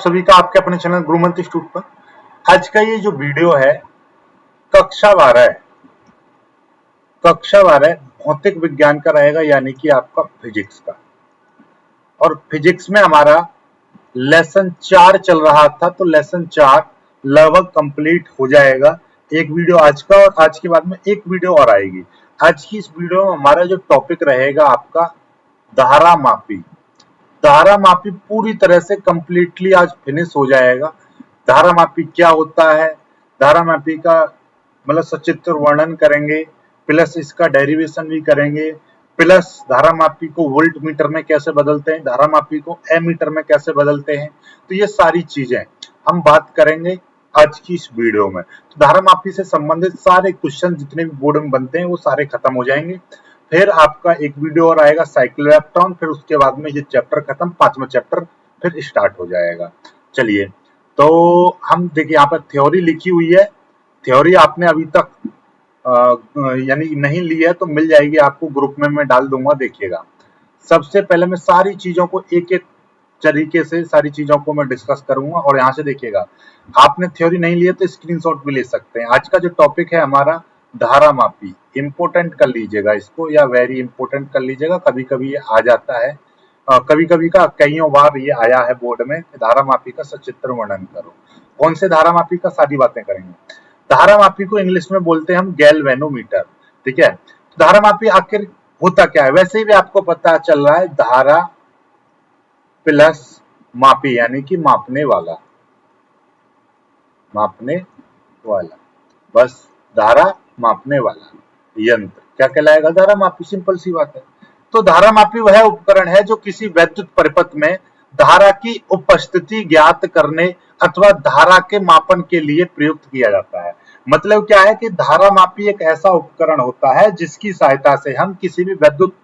सभी का आपके अपने चैनल गुरुमंत इंस्टीट्यूट पर। आज का ये जो वीडियो है कक्षा 12 है। कक्षा 12 भौतिक विज्ञान का रहेगा, यानी कि आपका फिजिक्स का। और फिजिक्स में हमारा लेसन 4 चल रहा था, तो लेसन 4 लगभग कंप्लीट हो जाएगा। एक वीडियो आज का और आज के बाद में एक वीडियो और आएगी। आज की इस वीडियो में हमारा जो टॉपिक रहेगा आपका धारा मापी। धारा मापी पूरी तरह से कंप्लीटली आज फिनिश हो जाएगा। धारा मापी क्या होता है, धारा मापी का मतलब सचित्र वर्णन करेंगे, प्लस इसका डेरिवेशन भी करेंगे, प्लस धारा मापी को वोल्ट मीटर में कैसे बदलते हैं, धारा मापी को एमीटर में कैसे बदलते हैं। तो ये सारी चीजें हम बात करेंगे आज की इस वीडियो में। तो धारा मापी से संबंधित सारे क्वेश्चन जितने भी बोर्ड में बनते हैं वो सारे खत्म हो जाएंगे। फिर आपका एक वीडियो और आएगा साइक्लोइलेक्ट्रॉन, फिर उसके बाद में ये चैप्टर खत्म, 5वां चैप्टर फिर स्टार्ट हो जाएगा। चलिए, तो हम देखिए यहाँ पर थ्योरी लिखी हुई है। थ्योरी आपने अभी तक यानी नहीं ली है तो मिल जाएगी आपको, ग्रुप में मैं डाल दूंगा, देखिएगा। सबसे पहले मैं सारी चीजों को एक एक तरीके से सारी चीजों को मैं डिस्कस करूंगा। और यहाँ से देखिएगा, आपने थ्योरी नहीं ली है तो स्क्रीनशॉट भी ले सकते हैं। आज का जो टॉपिक है हमारा धारा मापी, इंपोर्टेंट कर लीजिएगा इसको या वेरी इंपोर्टेंट कर लीजिएगा। कभी कभी ये आ जाता है, कभी कभी का कईयों बार ये आया है बोर्ड में, धारा मापी का सचित्र वर्णन करो। कौन से धारा मापी का, सारी बातें करेंगे। धारा मापी को इंग्लिश में बोलते हैं हम गैल्वेनोमीटर, ठीक है। धारा मापी आखिर होता क्या है, वैसे ही आपको पता चल रहा है, धारा प्लस मापी यानी कि मापने वाला, मापने वाला, बस धारा मापने वाला यंत्र क्या कहलाएगा, धारा मापी। सिंपल सी बात है। तो धारा मापी वह उपकरण है जो किसी वैद्युत परिपथ में धारा की उपस्थिति ज्ञात करने अथवा धारा के मापन के लिए प्रयुक्त किया जाता है। मतलब क्या है कि धारा मापी एक ऐसा उपकरण होता है जिसकी सहायता से हम किसी भी वैद्युत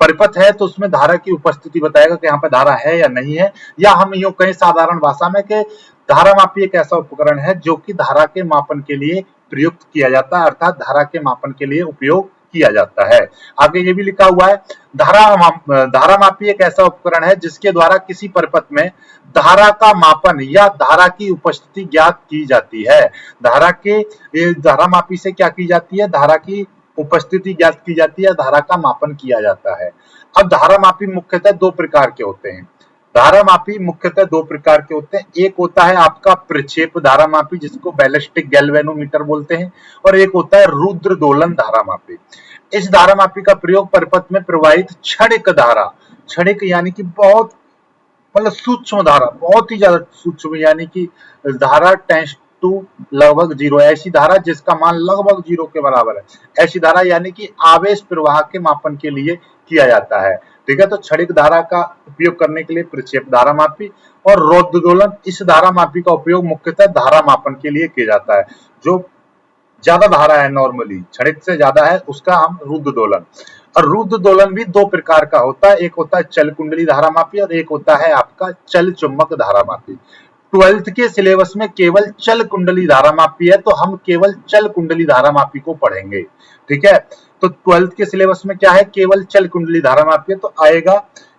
परिपथ है तो उसमें धारा की उपस्थिति बताएगा कि यहाँ पे धारा है या नहीं है। या हम यूं कहें साधारण भाषा में कि धारा मापी एक ऐसा उपकरण है जो कि धारा के मापन के लिए प्रयुक्त किया जाता है, अर्थात धारा के मापन के लिए उपयोग किया जाता है। आगे ये भी लिखा हुआ है, धारा मापी एक ऐसा उपकरण है जिसके द्वारा किसी परिपथ में धारा का मापन या धारा की उपस्थिति ज्ञात की जाती है। धारा मापी से क्या की जाती है, धारा की उपस्थिति ज्ञात की जाती है, धारा का मापन किया जाता है। अब धारा मापी मुख्यतः दो प्रकार के होते हैं। धारा मापी मुख्यतः दो प्रकार के होते हैं। एक होता है आपका प्रक्षेप धारा मापी, जिसको बैलिस्टिक गैल्वेनोमीटर बोलते हैं, और एक होता है रुद्र दोलन धारा मापी। इस धारा मापी का प्रयोग परिपथ में प्रवाहित क्षणिक धारा, क्षणिक यानी कि बहुत मतलब सूक्ष्म धारा, बहुत ही ज्यादा सूक्ष्म, यानी कि धारा टेंस टू लगभग जीरो, ऐसी धारा जिसका मान लगभग जीरो के बराबर है, ऐसी धारा यानी कि आवेश प्रवाह के मापन के लिए किया जाता है। ठीक है, तो क्षणिक धारा का उपयोग करने के लिए प्रक्षेप धारा मापी और रौद्र दोलन, इस धारा मापी का उपयोग मुख्यतः धारा मापन के लिए किया जाता है। जो ज्यादा धारा है, नॉर्मली क्षणिक से ज्यादा है, उसका हम रुद्र दोलन। और रुद्र दोलन भी दो प्रकार का होता है, एक होता है चल कुंडली धारा मापी और एक होता है आपका चल चुंबक धारा मापी। 12th के सिलेबस में केवल चल कुंडली धारा मापी है, तो हम केवल चल कुंडली धारा मापी को पढ़ेंगे। ठीक है, तो 12th के सिलेबस में क्या है, केवल चल कुंडली धारा मापी है, तो आएगा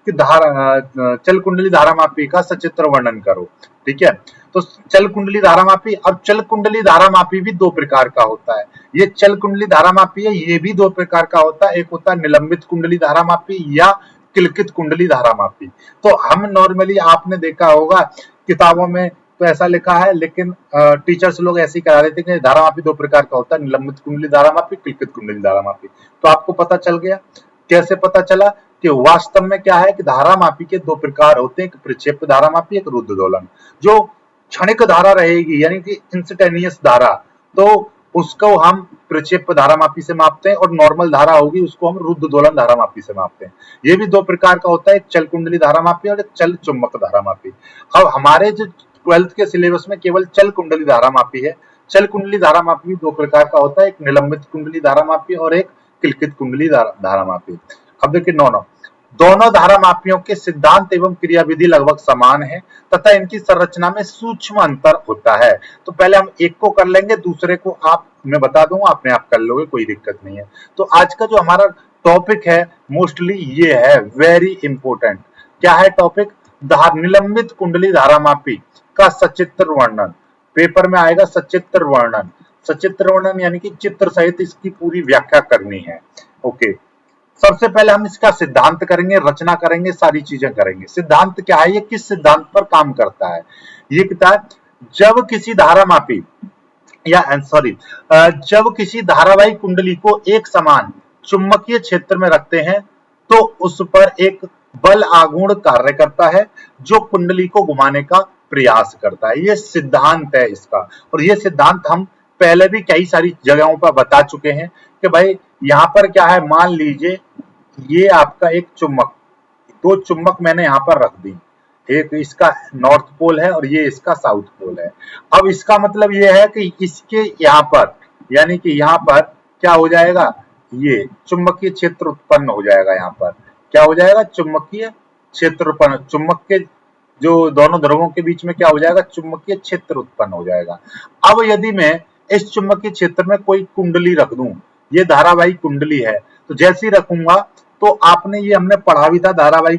कि चल कुंडली धारा मापी का सचित्र वर्णन करो। ठीक है, तो चल कुंडली धारा मापी। अब चल कुंडली धारा मापी भी दो प्रकार का होता है। ये चल कुंडली धारा मापी है, ये भी दो प्रकार का होता है। एक होता है निलंबित कुंडली धारा मापी या किलकित कुंडली धारा मापी। तो हम नॉर्मली आपने देखा होगा किताबों में तो ऐसा लिखा है, लेकिन टीचर्स लोग ऐसे ही करा देते हैं कि धारा मापी दो प्रकार का होता है, निलंबित कुंडली धारा मापी, किलकित कुंडली धारा मापी। तो आपको पता चल गया। कैसे पता चला कि वास्तव में क्या है कि धारा मापी के दो प्रकार होते हैं, एक प्रक्षेप धारा मापी, एक रुद्र दोलन। जो क्षणिक धारा रहेगी यानी कि इंस्टेंटेनियस धारा, तो उसको हम प्रक्षेप धारा मापी से मापते हैं, और नॉर्मल धारा होगी उसको हम रुद्र दोलन धारा मापी से मापते हैं। ये भी दो प्रकार का होता है, एक चल कुंडली धारा मापी और एक चल चुंबक धारा मापी। अब हमारे जो 12th के सिलेबस में केवल चल कुंडली धारा मापी है। चल कुंडली धारा मापी भी दो प्रकार का होता है, एक निलंबित कुंडली धारा मापी और एक किलकित कुंडली धारा मापी। अब देखिए, दोनों धारा मापियों के सिद्धांत एवं क्रियाविधि लगभग समान है तथा इनकी संरचना में सूक्ष्म अंतर होता है। तो पहले हम एक को कर लेंगे, दूसरे को मैं बता दूंगा, अपने आप कर लोगे, कोई दिक्कत नहीं है। तो आज का जो हमारा टॉपिक है मोस्टली ये है, वेरी इंपॉर्टेंट। क्या है टॉपिक, निलंबित कुंडली धारामापी का सचित्र वर्णन, पेपर में आएगा सचित्र वर्णन। सचित्र वर्णन यानी कि चित्र सहित इसकी पूरी व्याख्या करनी है। ओके, सबसे पहले हम इसका सिद्धांत करेंगे, रचना करेंगे, सारी चीजें करेंगे। सिद्धांत क्या है, ये किस सिद्धांत पर काम करता है? ये कहता है जब किसी धारामापी या सॉरी जब किसी धारावाही कुंडली को एक समान चुंबकीय क्षेत्र में रखते हैं तो उस पर एक बल आघूर्ण कार्य करता है जो कुंडली को घुमाने का प्रयास करता है। ये सिद्धांत है इसका, और ये सिद्धांत हम पहले भी कई सारी जगहों पर बता चुके हैं कि भाई यहाँ पर क्या है, मान लीजिए ये आपका एक चुंबक, दो चुंबक मैंने यहाँ पर रख दी, एक इसका नॉर्थ पोल है और ये इसका साउथ पोल है। अब इसका मतलब ये है कि इसके यहाँ पर यानी कि यहाँ पर क्या हो जाएगा, ये चुंबकीय क्षेत्र उत्पन्न हो जाएगा। यहाँ पर क्या हो जाएगा, चुंबकीय क्षेत्र उत्पन्न, चुंबक के जो दोनों ध्रुवों के बीच में क्या हो जाएगा, चुंबकीय क्षेत्र उत्पन्न हो जाएगा। अब यदि मैं इस चुंबकीय क्षेत्र में कोई कुंडली रख दूं, ये धारावाही कुंडली है, तो जैसे ही रखूंगा तो आपने ये हमने पढ़ा भी था, धारावाही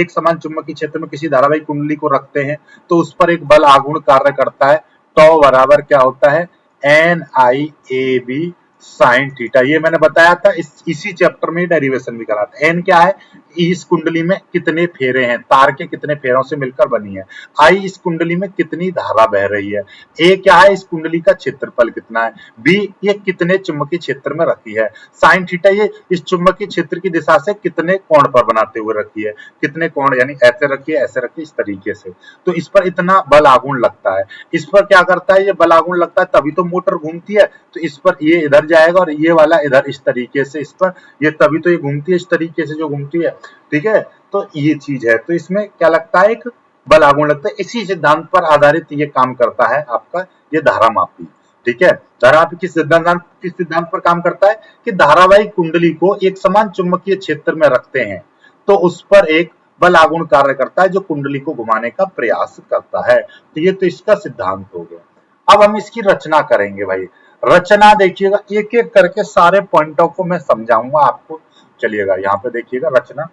एक समान चुंबकीय क्षेत्र में किसी धारावाही कुंडली को रखते हैं तो उस पर एक बल आघूर्ण कार्य करता है। टॉ बराबर क्या होता है, NIAB साइन थीटा। ये मैंने बताया था, इसी चैप्टर में डेरिवेशन भी करा था। एन क्या है, इस कुंडली में कितने फेरे हैं, तार के कितने फेरों से मिलकर बनी है। आई इस कुंडली में कितनी धारा बह रही है। ए क्या है, इस कुंडली का क्षेत्रफल कितना है। बी ये कितने चुंबकीय क्षेत्र में रखी है। साइन थीटा ये इस चुंबकीय क्षेत्र की दिशा से कितने कोण पर बनाते हुए रखी है, कितने कोण यानी ऐसे रखिए, ऐसे रखिए, इस तरीके से। तो इस पर इतना बल आघूर्ण लगता है। इस पर क्या करता है, ये बल आघूर्ण लगता है तभी तो मोटर घूमती है। तो इस पर ये इधर जाएगा और ये वाला इधर इस तरीके से, इस पर ये तभी तो ये घूमती है इस तरीके से जो घूमती है। ठीक है, तो ये चीज है। तो इसमें क्या लगता है, एक बल आघूर्ण लगता है। इसी सिद्धांत पर आधारित ये काम करता है आपका ये धारामापी। ठीक है, धारामापी किस सिद्धांत पर काम करता है कि धारावाही कुंडली को एक समान चुंबकीय क्षेत्र में रखते हैं तो उस पर एक बल आघूर्ण कार्य करता है जो कुंडली को घुमाने का प्रयास करता है। तो ये तो इसका सिद्धांत हो गया। अब हम इसकी रचना करेंगे भाई। रचना देखिएगा, एक एक करके सारे पॉइंटों को मैं समझाऊंगा आपको। चलिएगा यहाँ पे देखिएगा रचना,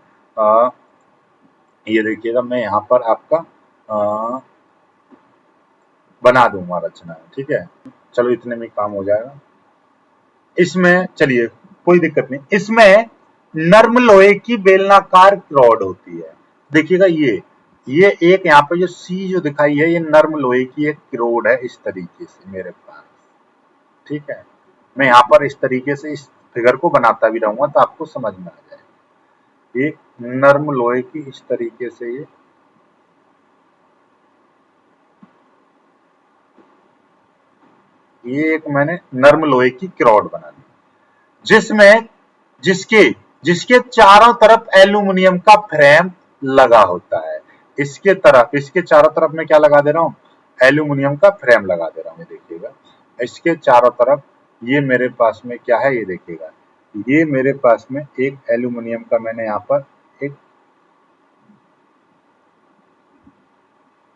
ये देखिएगा मैं यहाँ पर आपका बना दूंगा रचना। ठीक है, चलो इतने में काम हो जाएगा। इसमें चलिए कोई दिक्कत नहीं। इसमें नर्म लोहे की बेलनाकार रॉड होती है। देखिएगा ये एक यहाँ पे जो सी जो दिखाई है, ये नर्म लोहे की एक रॉड है इस तरीके से मेरे पास। ठीक है, मैं यहाँ पर इस तरीके से इस फिगर को बनाता भी रहूंगा तो आपको समझ में आ जाए। ये नर्म लोहे की इस तरीके से ये एक मैंने नर्म लोहे की रॉड बना दी, जिसमें जिसके चारों तरफ एल्यूमिनियम का फ्रेम लगा होता है। इसके चारों तरफ मैं क्या लगा दे रहा हूँ, एल्यूमिनियम का फ्रेम लगा दे रहा हूँ। देखिएगा इसके चारों तरफ ये मेरे पास में क्या है, ये देखिएगा ये मेरे पास में एक एल्यूमिनियम का मैंने यहाँ पर एक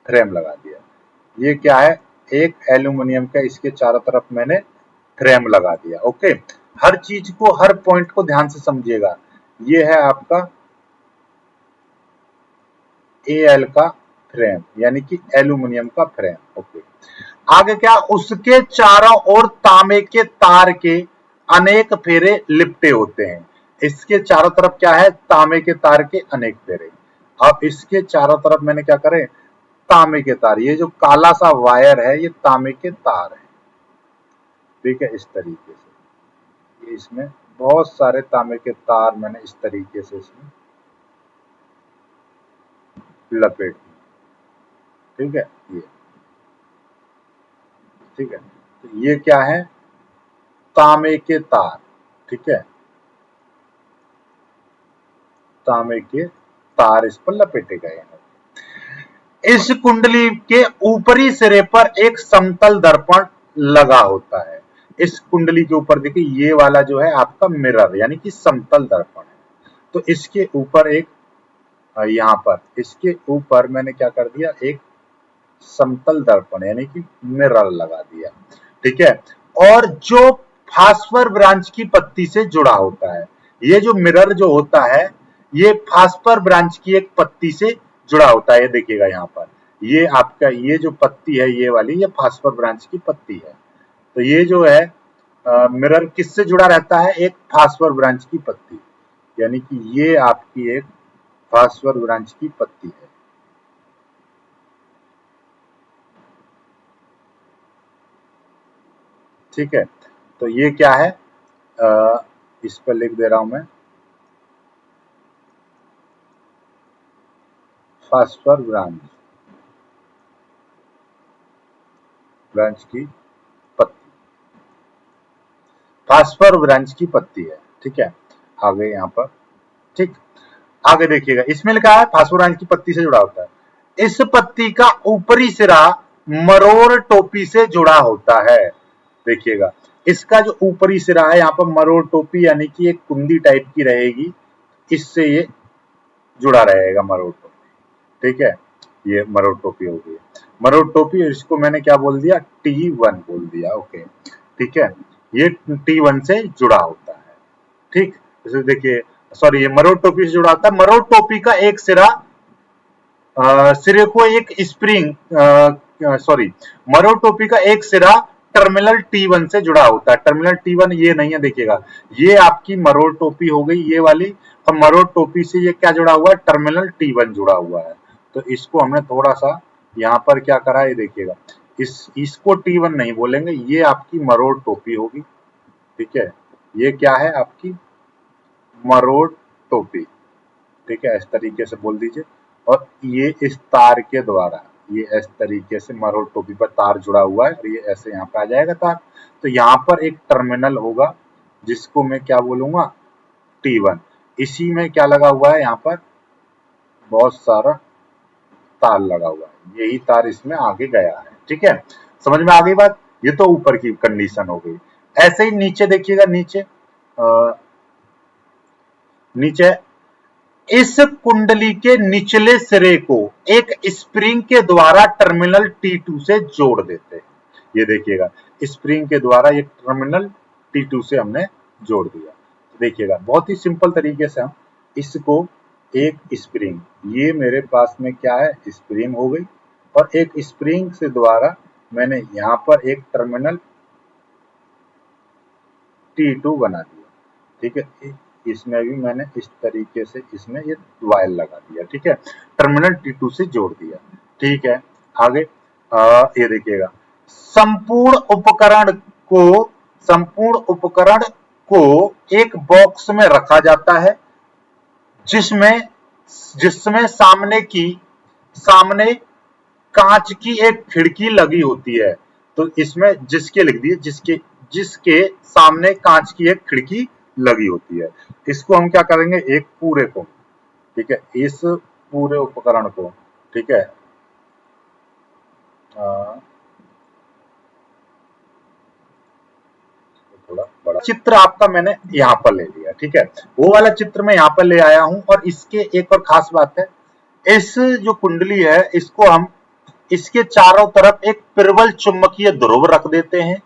फ्रेम लगा दिया। ये क्या है, एक एल्यूमिनियम का, इसके चारों तरफ मैंने फ्रेम लगा दिया। ओके, हर चीज को, हर पॉइंट को ध्यान से समझिएगा। ये है आपका Al का फ्रेम यानी कि एल्यूमिनियम का फ्रेम। ओके, आगे क्या, उसके चारों ओर तांबे के तार के अनेक फेरे लिपटे होते हैं। इसके चारों तरफ क्या है, तांबे के तार के अनेक फेरे। अब इसके चारों तरफ मैंने क्या करे, तांबे के तार, ये जो काला सा वायर है ये तांबे के तार है। ठीक है, इस तरीके से ये इसमें बहुत सारे तांबे के तार मैंने इस तरीके से इसमें लपेट दिए। ठीक है, ये ठीक है, तो ये क्या है, तांबे के तार। ठीक है, तांबे के तार इस पर लपेटे गए हैं। इस कुंडली के ऊपरी सिरे पर एक समतल दर्पण लगा होता है। इस कुंडली के ऊपर देखिए ये वाला जो है आपका मिरर यानी कि समतल दर्पण है। तो इसके ऊपर एक, यहाँ पर इसके ऊपर मैंने क्या कर दिया, एक समतल दर्पण यानी कि मिरर लगा दिया। ठीक है, और जो फास्फर ब्रांच की पत्ती से जुड़ा होता है, ये जो मिरर जो होता है ये फास्फर ब्रांच की एक पत्ती से जुड़ा होता है। ये देखिएगा यहाँ पर, ये आपका ये जो पत्ती है ये वाली, ये फास्फर ब्रांच की पत्ती है। तो ये जो है मिरर किससे जुड़ा रहता है, एक फास्फर ब्रांच की पत्ती, यानी कि ये आपकी एक फास्फर ब्रांच की पत्ती है। ठीक है, तो ये क्या है, इस पर लिख दे रहा हूं मैं, फास्फर ब्रांच की पत्ती, फास्फर ब्रांच की पत्ती है। ठीक है, आगे यहाँ पर, ठीक, आगे देखिएगा, इसमें लिखा है फास्फर ब्रांच की पत्ती से जुड़ा होता है। इस पत्ती का ऊपरी सिरा मरोड़ टोपी से जुड़ा होता है। देखिएगा, इसका जो ऊपरी सिरा है यहाँ पर मरोड़ टोपी, यानी कि एक कुंदी टाइप की रहेगी, इससे ये जुड़ा रहेगा मरोड़ टोपी। ठीक है, ये मरोड़ टोपी हो गई। मरोड़ टोपी, इसको मैंने क्या बोल दिया, T1 बोल दिया। ओके, ठीक है, ये T1 से जुड़ा होता है। ठीक, जैसे देखिए, सॉरी, ये मरोड़ टोपी से जुड़ा होता है। मरोड़ टोपी का एक सिरा, सिरे को एक स्प्रिंग, सॉरी, मरोड़ टोपी का एक सिरा टर्मिनल T1 से जुड़ा होता है। टर्मिनल T1 ये नहीं है, देखिएगा, ये आपकी मरोड़ टोपी हो गई ये वाली, और मरोड़ टोपी से ये क्या जुड़ा हुआ है, टर्मिनल T1 जुड़ा हुआ है। तो इसको हमने थोड़ा सा यहाँ पर क्या करा है, देखिएगा, इसको T1 नहीं बोलेंगे, ये आपकी मरोड़ टोपी होगी। ठीक है, ये क्या है आपकी मरोड़ टोपी। ठीक है, इस तरीके से बोल दीजिए। और ये इस तार के द्वारा, ये इस तरीके से मरोड़ टोपी पर तार जुड़ा हुआ है, और ये ऐसे यहाँ पे आ जाएगा तार। तो यहाँ पर एक टर्मिनल होगा, जिसको मैं क्या बोलूंगा, T1। इसी में क्या लगा हुआ है, यहाँ पर बहुत सारा तार लगा हुआ है, यही तार इसमें आगे गया है। ठीक है, समझ में आ गई बात। ये तो ऊपर की कंडीशन हो गई। ऐसे ही नीचे देखिएगा, नीचे इस कुंडली के निचले सिरे को एक स्प्रिंग के द्वारा टर्मिनल T2 से जोड़ देते हैं। ये देखिएगा, स्प्रिंग के द्वारा ये टर्मिनल T2 से हमने जोड़ दिया। देखिएगा, बहुत ही सिंपल तरीके से हम इसको, एक स्प्रिंग, ये मेरे पास में क्या है, स्प्रिंग हो गई, और एक स्प्रिंग से द्वारा मैंने यहाँ पर एक टर्मिनल T2 बना दिया। ठीक है, इसमें भी मैंने इस तरीके से इसमें ये वायर लगा दिया। ठीक है, टर्मिनल T2 से जोड़ दिया। ठीक है, आगे ये देखिएगा, संपूर्ण उपकरण को एक बॉक्स में रखा जाता है, जिसमें सामने कांच की एक खिड़की लगी होती है। तो इसमें जिसके लिख दिए, जिसके सामने कांच की एक खिड़की लगी होती है। इसको हम क्या करेंगे, एक पूरे को, ठीक है, इस पूरे उपकरण को, ठीक है, थोड़ा बड़ा चित्र आपका मैंने यहाँ पर ले लिया। ठीक है, वो वाला चित्र मैं यहाँ पर ले आया हूं। और इसके एक और खास बात है, इस जो कुंडली है, इसको हम इसके चारों तरफ एक प्रबल चुंबकीय ध्रुव रख देते हैं।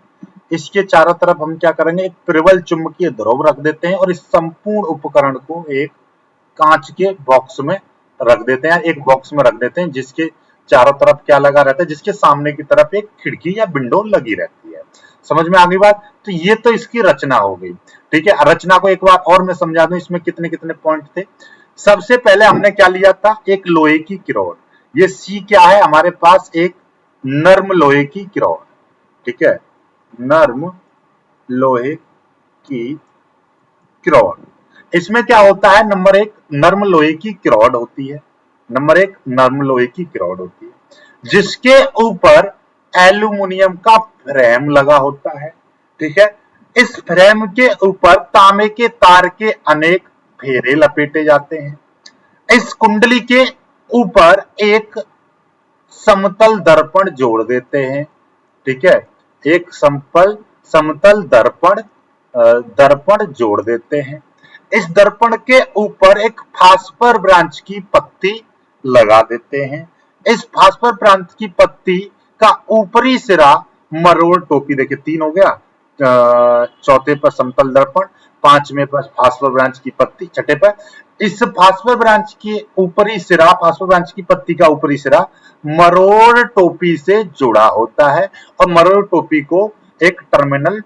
इसके चारों तरफ हम क्या करेंगे, एक प्रबल चुंबकीय ध्रुव रख देते हैं, और इस संपूर्ण उपकरण को एक कांच के बॉक्स में रख देते हैं, एक बॉक्स में रख देते हैं, जिसके चारों तरफ क्या लगा रहता है, जिसके सामने की तरफ एक खिड़की या विंडो लगी रहती है। समझ में आ गई बात। तो ये तो इसकी रचना हो गई। ठीक है, रचना को एक बार और मैं समझा दूं, इसमें कितने कितने पॉइंट थे। सबसे पहले हमने क्या लिया था, एक लोहे की किरोड़। ये सी क्या है, हमारे पास एक नर्म लोहे की किरोड़। ठीक है, नर्म लोहे की किरोड़। इसमें क्या होता है, नंबर एक, नर्म लोहे की किरोड़ होती है। नंबर एक, नर्म लोहे की किरोड़ होती है, जिसके ऊपर एल्यूमिनियम का फ्रेम लगा होता है। ठीक है, इस फ्रेम के ऊपर तांबे के तार के अनेक फेरे लपेटे जाते हैं। इस कुंडली के ऊपर एक समतल दर्पण जोड़ देते हैं। ठीक है, एक समतल दर्पण जोड़ देते हैं। इस दर्पण के ऊपर एक फास्फर ब्रांच की पत्ती लगा देते हैं। इस फास्फर ब्रांच की पत्ती का ऊपरी सिरा मरोड़ टोपी, देखिए 3 हो गया, चौथे पर समतल दर्पण, पांचवें पर फास्फोर ब्रांच की पत्ती, छठे पर इस फास्फोर ब्रांच के ऊपरी सिरा, फास्फोर ब्रांच की पत्ती का ऊपरी सिरा मरोड़ टोपी से जुड़ा होता है और मरोड़ टोपी को एक टर्मिनल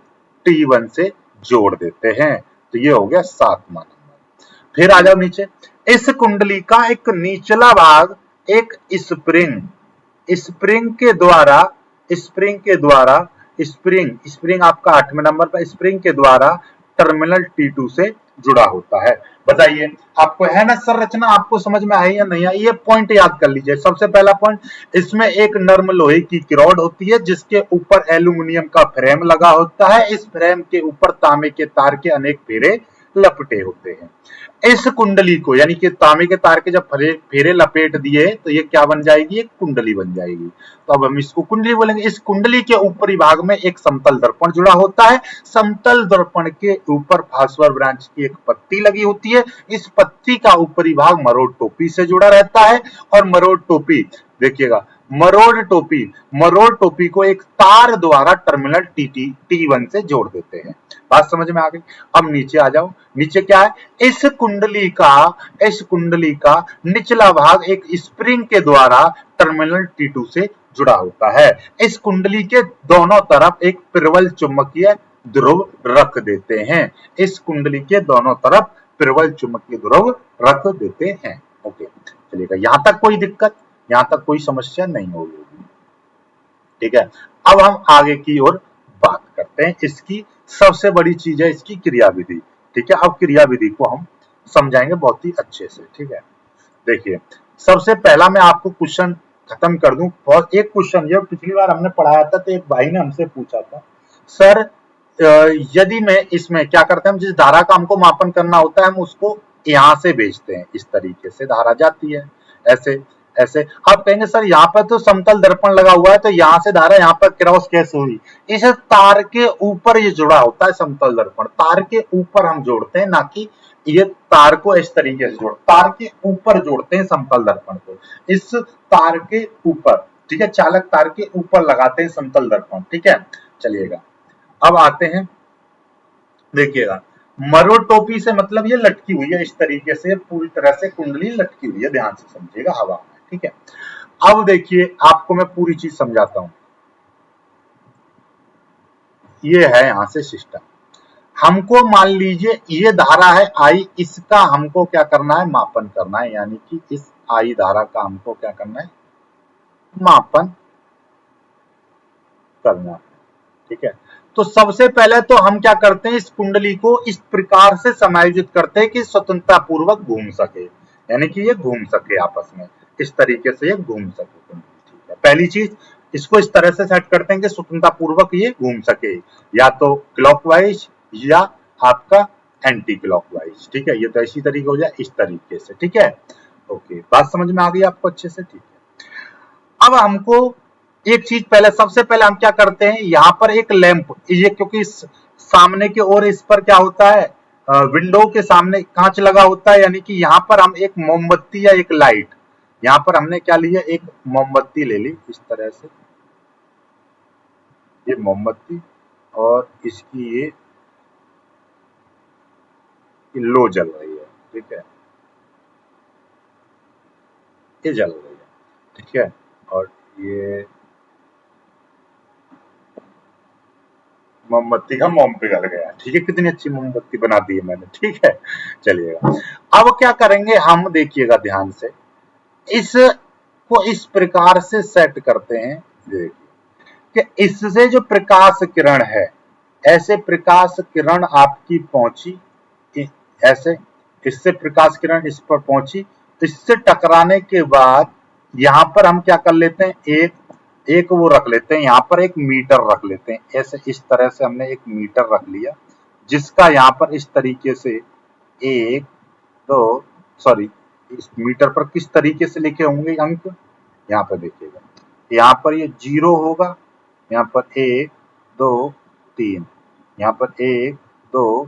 T1 से जोड़ देते हैं। तो ये हो गया 7वां नंबर। फिर आ जाओ नीचे, इस कुंडली का एक निचला भाग एक स्प्रिंग आपका 8वें नंबर पर स्प्रिंग के द्वारा टर्मिनल T2 से जुड़ा होता है। बताइए आपको है ना संरचना, आपको समझ में आई या नहीं आई? ये पॉइंट याद कर लीजिए। सबसे पहला पॉइंट, इसमें एक नर्म लोहे की रॉड होती है जिसके ऊपर एल्यूमिनियम का फ्रेम लगा होता है। इस फ्रेम के ऊपर तांबे के तार के अनेक फेरे लपटे होते हैं। इस कुंडली को, यानी कि तांबे के तार के जब फेरे लपेट दिए तो ये क्या बन जाएगी? एक कुंडली बन जाएगी। तो अब हम इसको कुंडली बोलेंगे। इस कुंडली के ऊपरी भाग में एक समतल दर्पण जुड़ा होता है। समतल दर्पण के ऊपर फास्फोर ब्रांच की एक पत्ती लगी होती है। इस पत्ती का ऊपरी भाग मरोड़ टोपी से जुड़ा रहता है और मरोड़ टोपी, देखिएगा, मरोड़ टोपी को एक तार द्वारा टर्मिनल T1 से जोड़ देते हैं। बात समझ में आ गई? अब नीचे आ जाओ। नीचे क्या है? इस कुंडली का निचला भाग एक स्प्रिंग के द्वारा टर्मिनल T2 से जुड़ा होता है। इस कुंडली के दोनों तरफ एक प्रबल चुंबकीय ध्रुव रख देते हैं। इस कुंडली के दोनों तरफ प्रबल चुंबकीय ध्रुव रख देते हैं। ओके, चलिएगा, यहां तक कोई दिक्कत, यहां तक कोई समस्या नहीं होगी। ठीक है, अब हम आगे की ओर बात करते हैं। इसकी सबसे बड़ी चीज है इसकी क्रियाविधि। ठीक है, अब क्रियाविधि को हम समझाएंगे बहुत ही अच्छे से। ठीक है, देखिए, सबसे पहला मैं आपको क्वेश्चन खत्म कर दूं। और एक क्वेश्चन जो पिछली बार हमने पढ़ाया था, तो एक भाई ने हमसे पूछा था, सर यदि मैं इसमें क्या करते हैं, हम जिस धारा का हमको मापन करना होता है हम उसको यहां से भेजते हैं। इस तरीके से धारा जाती है, ऐसे ऐसे। आप कहेंगे सर यहाँ पर तो समतल दर्पण लगा हुआ है, तो यहाँ से धारा यहाँ पर क्रॉस कैसे हुई? इस तार के ऊपर ये जुड़ा होता है समतल दर्पण, तार के ऊपर हम जोड़ते हैं, ना कि ये तार को इस तरीके से तार के ऊपर जोड़ते हैं समतल दर्पण को, इस तार के ऊपर। ठीक है, चालक तार के ऊपर लगाते हैं समतल दर्पण। ठीक है, चलिएगा, अब आते हैं, देखिएगा, मरोड़ टोपी से मतलब ये लटकी हुई है इस तरीके से, पूरी तरह से कुंडली लटकी हुई है, ध्यान से समझिएगा, हवा में। ठीक है, अब देखिए आपको मैं पूरी चीज समझाता हूं। ये है यहां से सिस्टम। हमको मान लीजिए ये धारा है आई, इसका हमको क्या करना है? मापन करना है, यानी कि इस आई धारा का हमको क्या करना है? मापन करना है। ठीक है, तो सबसे पहले तो हम क्या करते हैं, इस कुंडली को इस प्रकार से समायोजित करते हैं कि स्वतंत्रता पूर्वक घूम सके, यानी कि ये घूम सके आपस में, इस तरीके से ये घूम सके। ठीक है, पहली चीज, इसको इस तरह से सेट करते हैं कि स्वतंत्रता पूर्वक ये घूम सके, या तो क्लॉकवाइज या आपका एंटी क्लॉकवाइज। ठीक है, ये तो ऐसी तरीके हो जाए, इस तरीके से। ठीक है, ओके, बात समझ में आ गई आपको अच्छे से? ठीक है, अब हमको एक चीज पहले, सबसे पहले हम क्या करते हैं, यहाँ पर एक लैंप, ये क्योंकि सामने की ओर इस पर क्या होता है, विंडो के सामने कांच लगा होता है, यानी कि यहाँ पर हम एक मोमबत्ती या एक लाइट, यहाँ पर हमने क्या लिया, एक मोमबत्ती ले ली इस तरह से, ये मोमबत्ती, और इसकी ये लो जल रही है। ठीक है, ये जल रही है। ठीक है, और ये मोमबत्ती का मोम पिघल गया। ठीक है, कितनी अच्छी मोमबत्ती बना दी है मैंने। ठीक है, चलिएगा, अब क्या करेंगे हम, देखिएगा ध्यान से, इसको इस प्रकार से सेट करते हैं, देखिए कि इससे जो प्रकाश किरण है, ऐसे प्रकाश किरण आपकी पहुंची, ऐसे, इससे प्रकाश किरण इस पर पहुंची, इससे टकराने के बाद यहां पर हम क्या कर लेते हैं, एक वो रख लेते हैं, यहाँ पर एक मीटर रख लेते हैं, ऐसे इस तरह से हमने एक मीटर रख लिया, जिसका यहाँ पर इस तरीके से एक दो, सॉरी, इस मीटर पर किस तरीके से लिखे होंगे अंक, यहाँ पर देखिएगा, यहाँ पर ये 0 होगा, यहाँ पर 1 2 3, यहाँ पर 1 2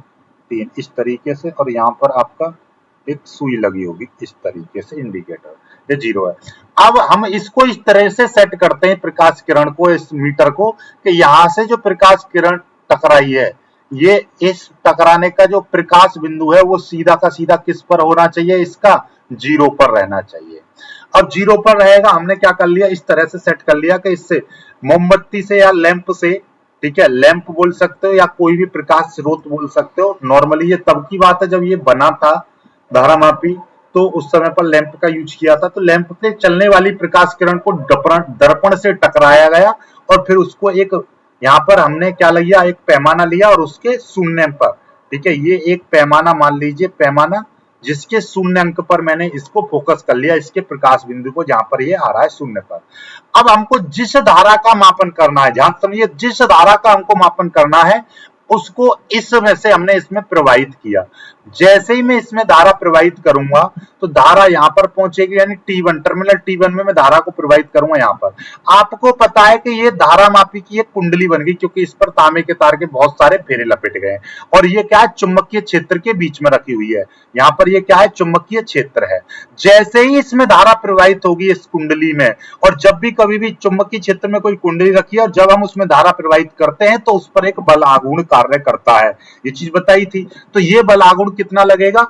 3, इस तरीके से, और यहाँ पर आपका एक सुई लगी होगी इस तरीके से, इंडिकेटर, ये 0 है। अब हम इसको इस तरह से सेट करते हैं प्रकाश किरण को, इस मीटर को, कि यहां से जो प्रकाश किरण टकराई है, ये इस टकराने का जो प्रकाश बिंदु है वो सीधा का सीधा किस पर होना चाहिए, इसका 0 पर रहना चाहिए। अब 0 पर रहेगा, हमने क्या कर लिया, इस तरह से सेट कर लिया कि इससे मोमबत्ती से या लैंप से, ठीक है, लैंप बोल सकते हो या कोई भी प्रकाश स्रोत बोल सकते हो। नॉर्मली ये तब की बात है जब ये बना था धारामापी, तो उस समय पर लैंप का यूज किया था। तो लैंप से चलने वाली प्रकाश किरण को दर्पण से टकराया गया और फिर उसको एक, यहाँ पर हमने क्या लिया, एक पैमाना लिया और उसके शून्य पर, ठीक है, ये एक पैमाना मान लीजिए, पैमाना जिसके शून्य अंक पर मैंने इसको फोकस कर लिया, इसके प्रकाश बिंदु को, जहां पर ये आ रहा है शून्य पर। अब हमको जिस धारा का मापन करना है, ध्यान समझिए, जिस धारा का हमको मापन करना है उसको इसमें से हमने इसमें प्रवाहित किया। जैसे ही मैं इसमें धारा प्रवाहित करूंगा तो धारा यहां पर पहुंचेगी, यानी T1, टर्मिनल T1 में मैं धारा को प्रवाहित करूंगा। यहां पर आपको पता है कि ये धारा मापी की एक कुंडली बन गई, क्योंकि इस पर तांबे के तार के बहुत सारे फेरे लपेट गए और ये क्या है, चुंबकीय क्षेत्र के बीच में रखी हुई है। यहाँ पर ये क्या है, चुंबकीय क्षेत्र है। जैसे ही इसमें धारा प्रवाहित होगी इस कुंडली में, और जब भी कभी भी चुंबकीय क्षेत्र में कोई कुंडली रखी है और जब हम उसमें धारा प्रवाहित करते हैं तो उस पर एक बल आघूर्ण कार्य करता है, ये चीज बताई थी। तो ये बल आघूर्ण कितना लगेगा,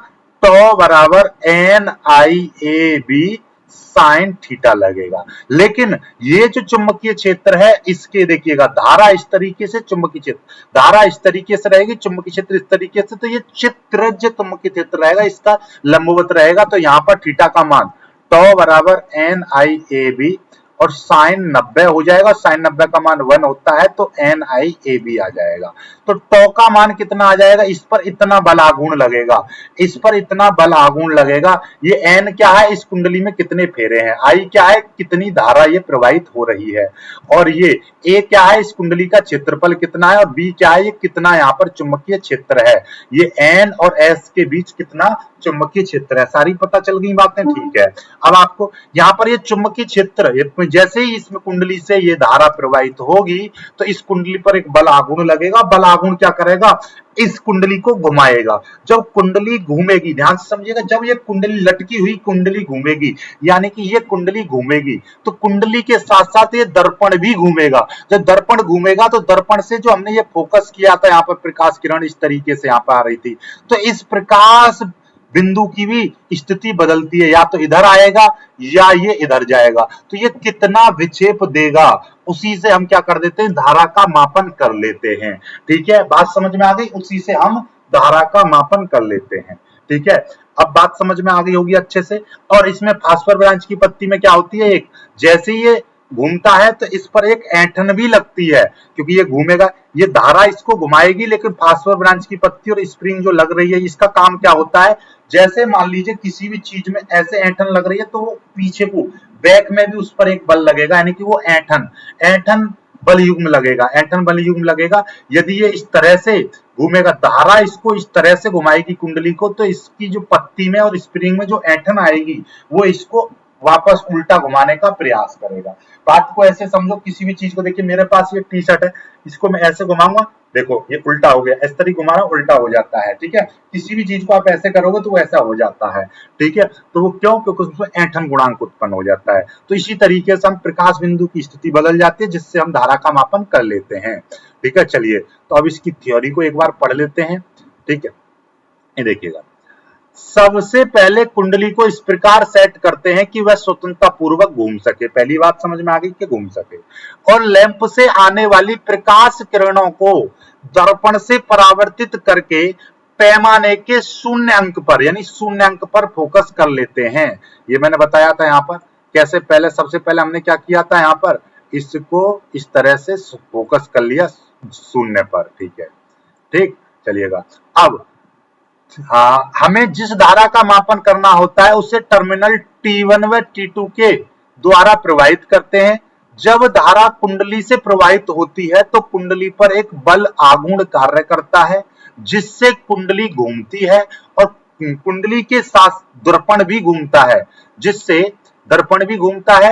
टॉ बराबर NIAB साइन थीटा लगेगा। लेकिन ये जो चुंबकीय क्षेत्र है, इसके देखिएगा, धारा इस तरीके से, चुंबकीय क्षेत्र, धारा इस तरीके से रहेगी, चुंबकीय क्षेत्र इस तरीके से, तो ये चित्रज चुंबकीय क्षेत्र रहेगा, इसका लंबवत रहेगा। तो यहां पर थीटा का मान टॉ बराबर NIAB और साइन 90 हो जाएगा, साइन 90 का मान 1 होता है, तो NIAB आ जाएगा। तो टॉ का मान कितना आ जाएगा, इस पर इतना बल आघूर्ण लगेगा, इस पर इतना बल आघूर्ण लगेगा। ये N क्या है, इस कुंडली में कितने फेरे हैं, I क्या है, कितनी धारा ये प्रवाहित हो रही है, और ये A क्या है, इस कुंडली का क्षेत्रफल कितना है, और B क्या है, ये कितना यहाँ पर चुंबकीय क्षेत्र है। ये N और S के बीच कितना चुंबकीय क्षेत्र है, सारी पता चल गई बातें, ठीक है। अब आपको यहाँ पर ये चुंबकीय क्षेत्र, जैसे ही इसमें कुंडली से ये धारा प्रवाहित होगी तो इस कुंडली पर एक बल आघूर्ण लगेगा। बल आघूर्ण क्या करेगा, इस कुंडली को घुमाएगा। जब कुंडली घूमेगी, ध्यान से समझिएगा, जब ये कुंडली लटकी हुई कुंडली घूमेगी, यानी कि ये कुंडली घूमेगी, तो कुंडली के साथ साथ ये दर्पण भी घूमेगा। जब दर्पण घूमेगा तो दर्पण से जो हमने ये फोकस किया था, यहाँ पर प्रकाश किरण इस तरीके से यहाँ पर आ रही थी, तो इस प्रकाश बिंदु की भी स्थिति बदलती है, या तो इधर आएगा या ये इधर जाएगा। तो ये कितना विक्षेप देगा, उसी से हम क्या कर देते हैं, धारा का मापन कर लेते हैं। ठीक है, बात समझ में आ गई, उसी से हम धारा का मापन कर लेते हैं। ठीक है, अब बात समझ में आ गई होगी अच्छे से। और इसमें फास्फोर ब्रांच की पत्ती में क्या होती है, एक जैसे ये घूमता है तो इस पर एक ऐंठन भी लगती है, क्योंकि ये घूमेगा, ये धारा इसको घुमाएगी, लेकिन फास्फोर ब्रांच की पत्ती और स्प्रिंग जो लग रही है, इसका काम क्या होता है, जैसे मान लीजिए किसी भी चीज में ऐसे ऐंठन लग रही है तो वो पीछे को बैक में भी उस पर एक बल लगेगा, यानी कि वो ऐंठन बल युग्म लगेगा, ऐंठन बल युग्म लगेगा। यदि ये इस तरह से घूमेगा, धारा इसको इस तरह से घुमाएगी कुंडली को, तो इसकी जो पत्ती में और स्प्रिंग में जो ऐंठन आएगी वो इसको वापस उल्टा घुमाने का प्रयास करेगा। बात को ऐसे समझो, किसी भी चीज को, देखिए मेरे पास ये टी शर्ट है, इसको मैं ऐसे घुमाऊंगा, देखो ये उल्टा हो गया, इस तरीके घुमाना उल्टा हो जाता है। ठीक है, किसी भी चीज को आप ऐसे करोगे तो वो ऐसा हो जाता है। ठीक है, तो वो क्यों, क्योंकि उसमें ऐंठन गुणांक उत्पन्न हो जाता है। तो इसी तरीके से हम प्रकाश बिंदु की स्थिति बदल जाती है, जिससे हम धारा का मापन कर लेते हैं। ठीक है, चलिए तो अब इसकी थ्योरी को एक बार पढ़ लेते हैं। ठीक है, ये देखिएगा, सबसे पहले कुंडली को इस प्रकार सेट करते हैं कि वह स्वतंत्रता पूर्वक घूम सके, पहली बात समझ में आ गई कि घूम सके, और लैंप से आने वाली प्रकाश किरणों को दर्पण से परावर्तित करके पैमाने के शून्य अंक पर, यानी शून्य अंक पर फोकस कर लेते हैं। ये मैंने बताया था यहाँ पर कैसे, पहले सबसे पहले हमने क्या किया था, यहाँ पर इसको इस तरह से फोकस कर लिया शून्य पर। ठीक है, ठीक, चलिएगा। अब हाँ, हमें जिस धारा का मापन करना होता है उसे टर्मिनल T1 व T2 के द्वारा प्रवाहित करते हैं। जब धारा कुंडली से प्रवाहित होती है तो कुंडली पर एक बल आघूर्ण कार्य करता है, जिससे कुंडली घूमती है, और कुंडली के साथ दर्पण भी घूमता है,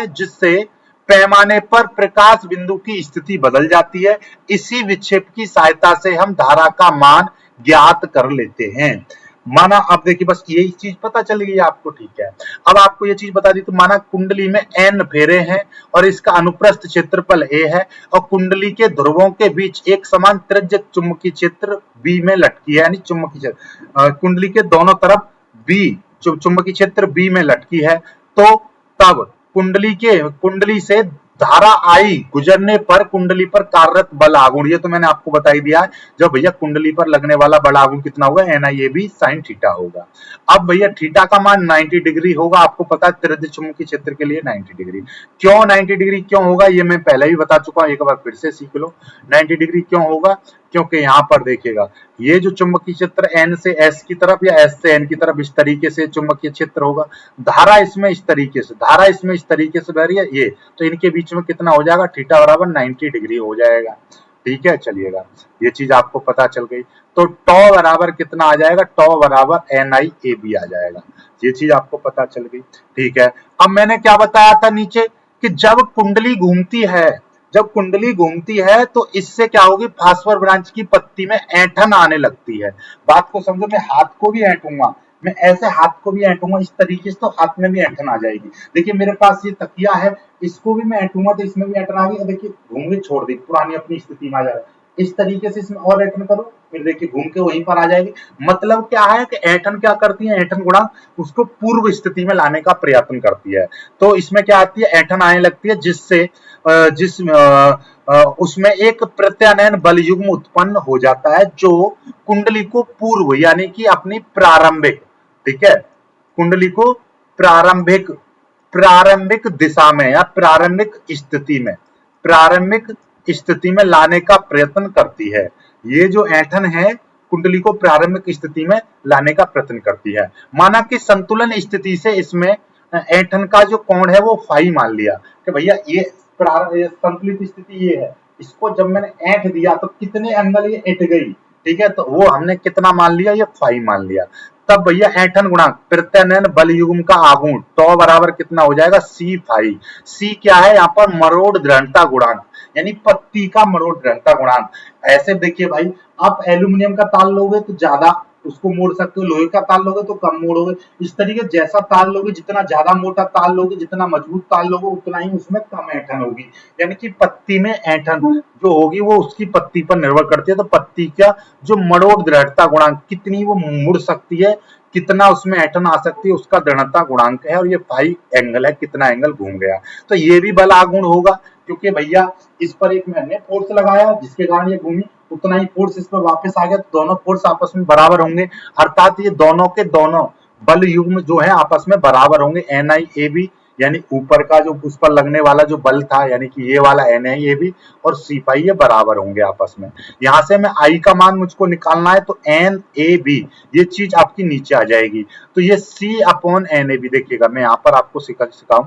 जिससे पैमाने पर प्रकाश बिंदु की स्थिति बदल जाती है। इसी विक्षेप की सहायता से हम धारा का मान ज्ञात कर लेते हैं। माना आप देखिए बस यही चीज पता चल गई आपको, ठीक है। अब आपको ये चीज बता दी, तो माना कुंडली में n फेरे हैं और इसका अनुप्रस्थ क्षेत्रफल a है और कुंडली के ध्रुवों के बीच एक समान त्रिज्य चुंबकीय क्षेत्र b में लटकी है, यानी चुंबकीय क्षेत्र कुंडली के दोनों तरफ b चुंबकीय क्षेत्र b में लटकी है। तो तब कुंडली से धारा आई गुजरने पर कुंडली पर कार्यरत बल आघूर्ण, ये तो मैंने आपको बता ही दिया है। जब भैया कुंडली पर लगने वाला बल आघूर्ण कितना होगा, NIAB sin थीटा होगा। अब भैया थीटा का मान 90 डिग्री होगा, आपको पता है त्रिज्य चुंबकीय क्षेत्र के लिए 90 डिग्री। क्यों 90 डिग्री क्यों होगा, ये मैं पहले ही बता चुका हूं, एक बार फिर से सीख लो। 90 डिग्री क्यों होगा, क्योंकि यहाँ पर देखिएगा ये जो चुंबकीय क्षेत्र N से S की तरफ या S से N की तरफ इस तरीके से चुंबकीय क्षेत्र होगा, धारा इसमें इस तरीके से, धारा इसमें इस तरीके से बह रही है ये, तो इनके बीच में कितना हो जाएगा, थीटा बराबर 90 डिग्री हो जाएगा। ठीक है, चलिएगा ये चीज आपको पता चल गई। तो टॉ बराबर कितना आ जाएगा, टॉ बराबर NIAB आ जाएगा, ये चीज आपको पता चल गई। ठीक है, अब मैंने क्या बताया था नीचे कि जब कुंडली घूमती है तो इससे क्या होगी, फास्फोर ब्रांच की पत्ती में ऐंठन आने लगती है। बात को समझो, मैं हाथ को भी ऐंठूंगा, मैं ऐसे हाथ को भी ऐंठूंगा इस तरीके से, तो हाथ में भी ऐंठन आ जाएगी। देखिए मेरे पास ये तकिया है, इसको भी मैं ऐंठूंगा तो इसमें भी ऐंठन आ गई। देखिए घूम के छोड़ दी, पुरानी अपनी स्थिति में आ जाएगा। इस तरीके से इसमें और ऐंठन करो, फिर देखिए घूम के वहीं पर आ जाएगी। मतलब क्या है कि ऐंठन क्या करती है, ऐंठन गुणांक उसको पूर्व स्थिति में लाने का प्रयत्न करती है। तो इसमें क्या आती है, ऐंठन आने लगती है, जिससे उसमें एक प्रत्यानयन बल युग्म उत्पन्न हो जाता है जो कुंडली को पूर्व यानी कि अपनी प्रारंभिक, ठीक है, कुंडली को प्रारंभिक दिशा में या प्रारंभिक स्थिति में लाने का प्रयत्न करती है। ये जो ऐंठन है कुंडली को प्रारंभिक स्थिति में लाने का प्रयत्न करती है। माना कि संतुलन स्थिति से इसमें ऐंठन का जो कोण है वो फाई मान लिया कि भैया ये संतुलित स्थिति ये है, इसको जब मैंने ऐंठ दिया तो कितने एंगल ये ऐंठ गई, ठीक है, तो वो हमने कितना मान लिया, ये फाई मान लिया। तब भैया ऐंठन गुणांक प्रत्यानयन बल युग्म का आघूर्ण टॉ बराबर कितना हो जाएगा, C फाई। C क्या है यहाँ पर, मरोड़ दृढ़ता गुणांक, यानी पत्ती का मरोड़ दृढ़ता गुणांक। ऐसे देखिए भाई, आप एल्यूमिनियम का तार लोगे तो ज्यादा उसको मोड़ सकते हो, लोहे का तार लोगे तो कम मोड़ोगे। इस तरीके जैसा तार लोगे, जितना ज्यादा मोटा तार लोगे, जितना मजबूत तार लोगे, उतना ही उसमें कम ऐंठन होगी। यानी कि पत्ती में ऐंठन जो होगी वो उसकी पत्ती पर निर्भर करती है। तो पत्ती का जो मरोड़ दृढ़ता गुणांक, कितनी वो मुड़ सकती है, कितना उसमें ऐंठन आ सकती है, उसका दृढ़ता गुणांक है। और ये फाई एंगल है, कितना एंगल घूम गया। तो ये भी बल आघूर्ण होगा, क्योंकि भैया इस पर एक मैंने फोर्स लगाया जिसके कारण ये घूमी, उतना ही फोर्स इस पर वापस आ गया, तो दोनों फोर्स आपस में बराबर होंगे। अर्थात ये दोनों के दोनों बल युग्म जो है आपस में बराबर होंगे। NIAB यानी ऊपर का जो उस पर लगने वाला जो बल था, यानी कि ये वाला NIAB और C फाई, ये बराबर होंगे आपस में। यहां से मैं I का मान मुझको निकालना है, तो NAB ये चीज आपकी नीचे आ जाएगी। तो ये C अपॉन NAB, देखिएगा मैं यहाँ पर आपको सिखाऊं,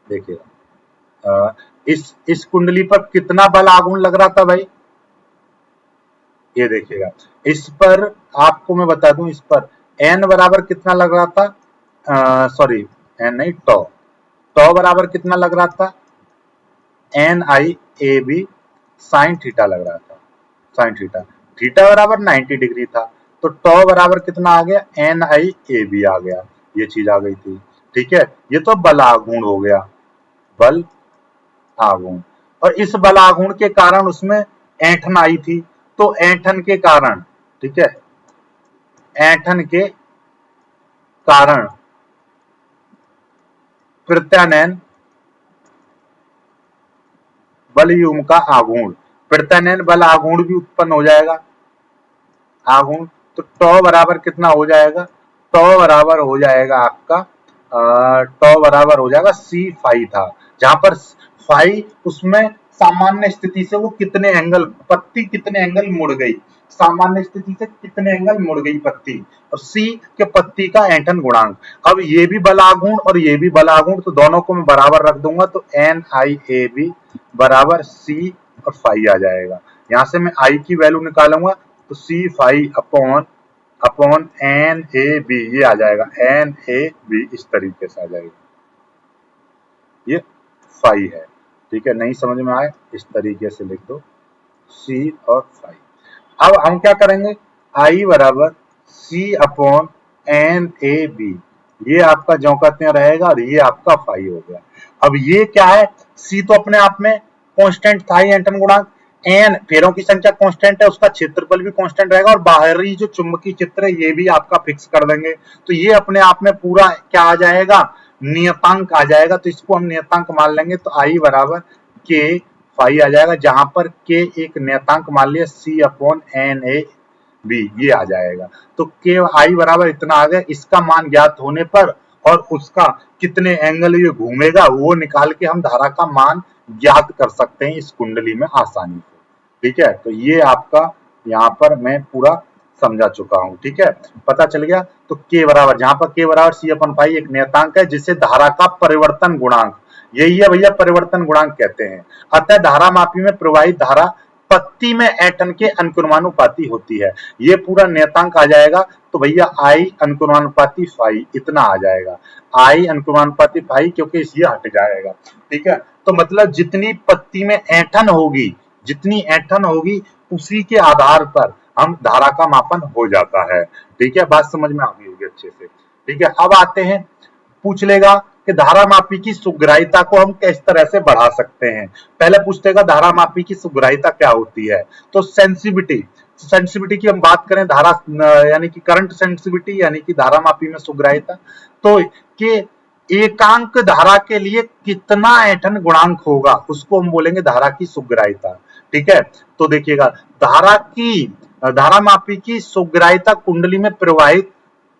देखिएगा इस कुंडली पर कितना बल आघूर्ण लग रहा था भाई, ये देखिएगा इस पर आपको मैं बता दूं, इस पर N बराबर कितना लग रहा था, सॉरी N नहीं, टॉ बराबर कितना लग रहा था, NIAB साइन थीटा लग रहा था, साइन थीटा बराबर 90 डिग्री था। तो टॉ बराबर कितना आ गया, NIAB आ गया, ये चीज आ गई थी। ठीक है, ये तो बल आघूर्ण हो गया, बल आघूर्ण। और इस बल आघूर्ण के कारण उसमें ऐंठन आई थी, तो ऐंठन के कारण, ठीक है, ऐंठन के कारण प्रत्यानयन बल युग्म का आघूर्ण, प्रत्यानयन बल आघूर्ण भी उत्पन्न हो जाएगा, आघूर्ण। तो टॉ बराबर कितना हो जाएगा, टॉ बराबर हो जाएगा आपका, टॉ बराबर हो जाएगा C फाई था, जहां पर फाई उसमें सामान्य स्थिति से वो कितने एंगल, पत्ती कितने एंगल मुड़ गई, सामान्य स्थिति से कितने एंगल मुड़ गई पत्ती, और C के पत्ती का ऐंठन गुणांक। अब ये भी बल आघूर्ण और ये भी बल आघूर्ण, तो दोनों को मैं बराबर रख दूंगा, तो NIAB बराबर C और फाई आ जाएगा। यहां से मैं I की वैल्यू निकालूंगा, तो C फाई अपॉन NAB ये आ जाएगा, NAB इस तरीके से आ जाएगा, ये फाई है। ठीक है, नहीं समझ में आए इस तरीके से लिख दो, C और फाई। अब हम क्या करेंगे, I बराबर C अपॉन NAB, ये आपका ज्यों का त्यों रहेगा और ये आपका फाई हो गया। अब ये क्या है, C तो अपने आप में कांस्टेंट था ही, एंटन गुणांक, एन फेरों की संख्या कांस्टेंट है, उसका क्षेत्रफल भी कांस्टेंट रहेगा और बाहरी जो चुंबकीय क्षेत्र है ये भी आपका फिक्स कर देंगे, तो ये अपने आप में पूरा क्या आ जाएगा, नियतांक आ जाएगा। तो इसको हम नियतांक मान लेंगे, तो आई बराबर के फाई आ जाएगा, जहां पर के एक नियतांक मान लिया, सी अपॉन एन ए बी ये आ जाएगा। तो के आई बराबर इतना आ गया, इसका मान ज्ञात होने पर और उसका कितने एंगल ये घूमेगा वो निकाल के हम धारा का मान ज्ञात कर सकते हैं इस कुंडली में आसानी से। ठीक है, तो ये आपका यहाँ पर मैं पूरा समझा चुका हूं। ठीक है, पता चल गया। तो के बराबर, जहां पर के बराबर सी अपन फाई एक नियतांक है जिसे धारा का परिवर्तन गुणांक, यही है भैया परिवर्तन गुणांक कहते हैं। अतः धारा मापी में प्रवाहित धारा पत्ती में एटन के अनुक्रमानुपाती होती है, ये पूरा नियतांक आ जाएगा। तो भैया आई अनुक्रमानुपाती फाई इतना आ जाएगा, आई अनुक्रमानुपाती फाई, क्योंकि ये हट जाएगा। ठीक है, तो मतलब जितनी पत्ती में ऐंठन होगी, जितनी ऐंठन होगी उसी के आधार पर हम धारा का मापन हो जाता है। ठीक है, बात समझ में आ गई होगी अच्छे से। ठीक है, अब आते हैं, पूछ लेगा कि धारा मापी की सुग्राहिता को हम किस तरह से बढ़ा सकते हैं। पहले पूछ लेगा धारा मापी की सुग्राहिता क्या होती है। तो सेंसिटिविटी, सेंसिटिविटी की हम बात करें, धारा यानी कि करंट सेंसिटिविटी यानी कि धारा मापी में सुग्राहिता, तो कि एकांक धारा के लिए कितना ऐंठन गुणांक होगा उसको हम बोलेंगे धारा की सुग्राहिता। ठीक है, तो देखिएगा धारा मापी की सुग्राहिता कुंडली में प्रवाहित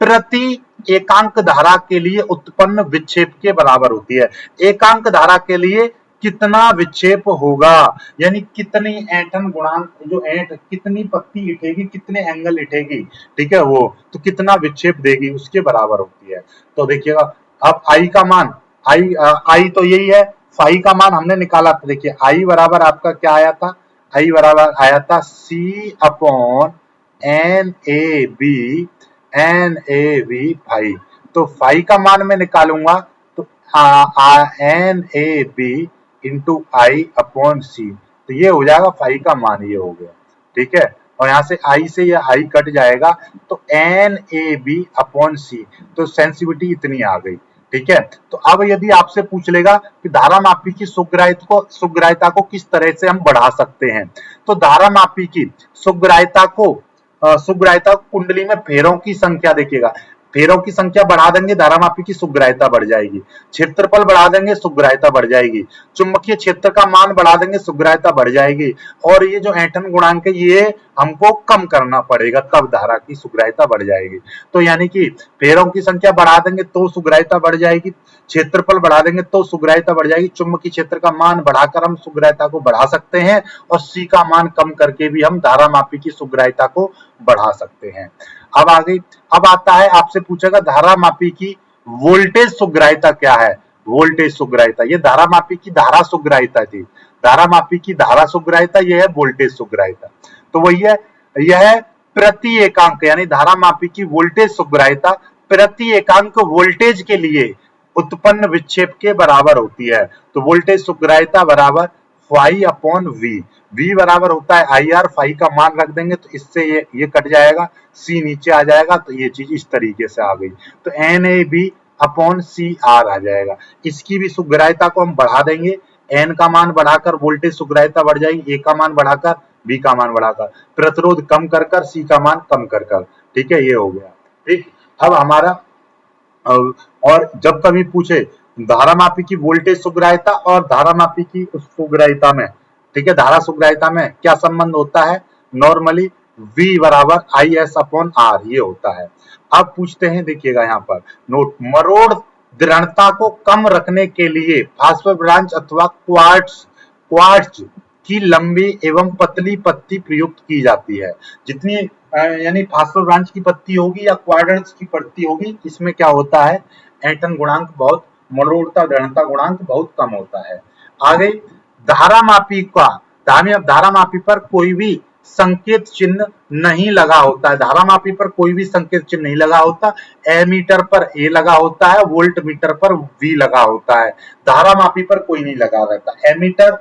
प्रति एकांक धारा के लिए उत्पन्न विक्षेप के बराबर होती है। एकांक धारा के लिए कितना विक्षेप होगा, यानी कितनी ऐंठन गुणांक, जो ऐंठ कितनी पत्ती इठेगी, कितने एंगल इठेगी, ठीक है, वो तो कितना विक्षेप देगी उसके बराबर होती है। तो देखिएगा अब आई का मान, आई तो यही है, फाई का मान हमने निकाला था। देखिए आई बराबर आपका क्या आया था, आई बराबर आया था सी अपॉन NAB, NAB फाई। तो फाई का मान मैं निकालूंगा, तो NAB इंटू आई अपॉन सी, तो ये हो जाएगा फाई का मान, ये हो गया। ठीक है, और यहां से आई से यह आई कट जाएगा, तो NAB अपॉन सी, तो सेंसिटिविटी इतनी आ गई। ठीक है, तो अब यदि आपसे पूछ लेगा कि धारा मापी की सुग्राहिता को किस तरह से हम बढ़ा सकते हैं, तो धारा मापी की सुग्राहिता कुंडली में फेरों की संख्या, देखिएगा फेरों की संख्या बढ़ा देंगे धारा मापी की सुग्राहिता बढ़ जाएगी, क्षेत्रफल बढ़ा देंगे सुग्राहिता बढ़ जाएगी, चुंबकीय क्षेत्र का मान बढ़ा देंगे सुग्राहिता बढ़ जाएगी, और ये जो ऐंठन गुणांक है ये हमको कम करना पड़ेगा, तब धारा की सुग्राहिता बढ़ जाएगी। तो यानी कि फेरों की संख्या बढ़ा देंगे तो सुग्राहिता बढ़ जाएगी, क्षेत्रफल बढ़ा देंगे तो सुग्राहिता बढ़ जाएगी, चुंबकीय क्षेत्र का मान बढ़ाकर हम सुग्राहिता को बढ़ा सकते हैं, और सी का मान कम करके भी हम धारा मापी की सुग्राहिता को बढ़ा सकते हैं। अब आ गई, अब आता है आपसे पूछेगा धारा मापी की वोल्टेज सुग्राहिता क्या है। वोल्टेज सुग्राहिता, ये धारा मापी की धारा सुग्राहिता थी, धारा मापी की धारा सुग्राहिता, यह है वोल्टेज सुग्राहिता। तो वही है, यह प्रति एकांक यानी धारा मापी की वोल्टेज सुग्राहिता प्रति एकांक वोल्टेज के लिए उत्पन्न विक्षेप के बराबर होती है। तो वोल्टेज सुग्राहिता बराबर फाई अपॉन वी, वी बराबर होता है आई आर, फाई का मान रख देंगे तो इससे ये कट जाएगा, सी नीचे आ जाएगा, तो ये चीज इस तरीके से आ गई। तो NAB अपॉन सी आर आ जाएगा। इसकी भी सुग्राहिता को हम बढ़ा देंगे, एन का मान बढ़ाकर वोल्टेज सुग्राहिता बढ़ जाएगी, ए का मान बढ़ाकर, बी का मान बढ़ाकर, प्रतिरोध कम कर कर, सी का मान कम कर कर। ठीक है, ये हो गया। ठीक, अब हमारा और जब कभी पूछे धारा मापी की वोल्टेज सुग्राहिता और धारा मापी की उस सुग्राहिता में, ठीक है, धारा सुग्राहिता में क्या संबंध होता है, नॉर्मली V बराबर IS अपॉन R ये होता है। अब पूछते हैं, देखिएगा यहाँ पर नोट, मरोड़ दृढ़ता को कम रखने के लिए फास्फोर ब्रांच अथवा क्वार्ट्ज की लंबी एवं पतली पत्ती प्रयुक्त की जाती है। जितनी यानी फास्फोर ब्रांच की पत्ती होगी या क्वाड्रेंट्स की पत्ती होगी, इसमें क्या होता है, ऐंठन गुणांक बहुत, मरोड़ता दृढ़ता गुणांक बहुत कम होता है। आगे धारा मापी पर कोई भी संकेत चिन्ह नहीं लगा होता है, धारा मापी पर कोई भी संकेत चिन्ह नहीं लगा होता, एमीटर पर ए लगा होता है, वोल्ट मीटर पर वी लगा होता है, धारा मापी पर कोई नहीं लगा रहता। एमीटर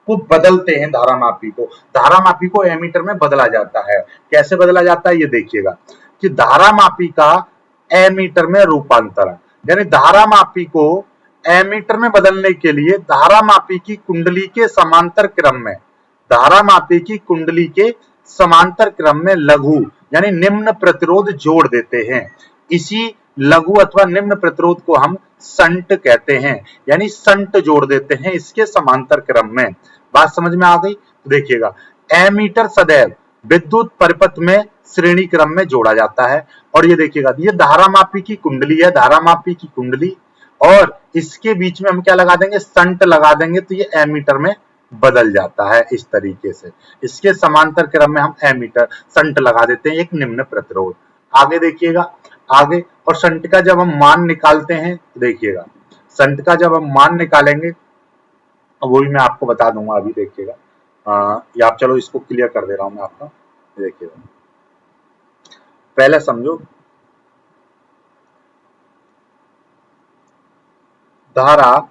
को बदलते हैं, धारा मापी को एमीटर में बदला जाता है। कैसे बदला जाता है ये देखिएगा, कि धारामापी का एमीटर में रूपांतरण, यानी धारामापी को एमीटर में बदलने के लिए धारामापी की कुंडली के समांतर क्रम में, धारामापी की कुंडली के समांतर क्रम में लघु यानी निम्न प्रतिरोध जोड़ देते हैं। इसी लघु अथवा निम्न प्रतिरोध को हम संट कहते हैं, यानी संट जोड़ देते हैं इसके समांतर क्रम में। बात समझ में आ गई? तो देखिएगा, एमीटर सदैव विद्युत परिपथ में श्रेणी क्रम में जोड़ा जाता है। और ये देखिएगा, ये धारामापी की कुंडली है, धारामापी की कुंडली, और इसके बीच में हम क्या लगा देंगे, संट लगा देंगे, तो ये एमीटर में बदल जाता है इस तरीके से। इसके समांतर क्रम में हम एमीटर संट लगा देते हैं, एक निम्न प्रतिरोध। आगे देखिएगा, आगे, और संट का जब हम मान निकालते हैं, देखिएगा संट का जब हम मान निकालेंगे, वो भी मैं आपको बता दूंगा अभी। देखिएगा, या आप चलो इसको क्लियर कर दे रहा हूं मैं आपका। देखिएगा, पहले समझो, धारा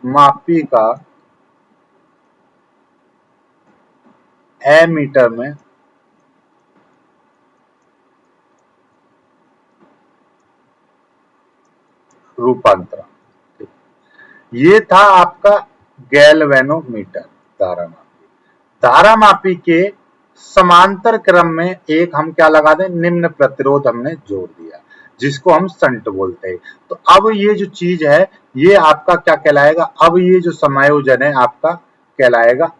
मापी का एमीटर में रूपांतरण, ये था आपका गैल्वेनोमीटर धारामापी। धारामापी के समांतर क्रम में एक हम क्या लगा दें, निम्न प्रतिरोध हमने जोड़ दिया, जिसको हम संट बोलते हैं। तो अब ये जो चीज है, ये आपका क्या कहलाएगा, अब ये जो समायोजन है आपका कहलाएगा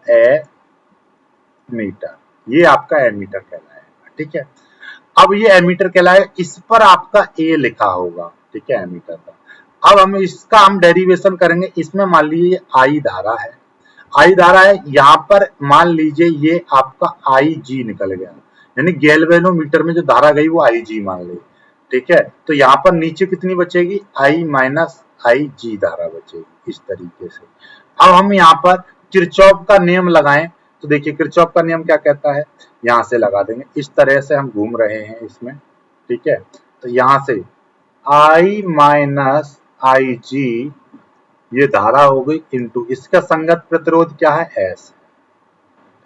एमीटर, ये आपका एमीटर कहलाएगा। ठीक है, अब ये एमीटर कहलाएगा, इस पर आपका ए लिखा होगा। ठीक है, एमीटर का। अब हम इसका हम डेरिवेशन करेंगे। इसमें मान लीजिए आई धारा है, आई धारा है, यहाँ पर मान लीजिए ये आपका आई जी निकल गया, यानी गैल्वेनोमीटर में जो धारा गई वो आई जी मान ली। ठीक है, तो यहाँ पर नीचे कितनी बचेगी, आई माइनस आई जी धारा बचेगी, इस तरीके से। अब हम यहाँ पर किरचॉफ का नियम लगाएं, तो देखिए किरचॉफ का नियम क्या कहता है, यहाँ से लगा देंगे, इस तरह से हम घूम रहे हैं इसमें। ठीक है, तो यहाँ से आई माइनस आई जी ये धारा हो गई, इंटू इसका संगत प्रतिरोध क्या है, एस।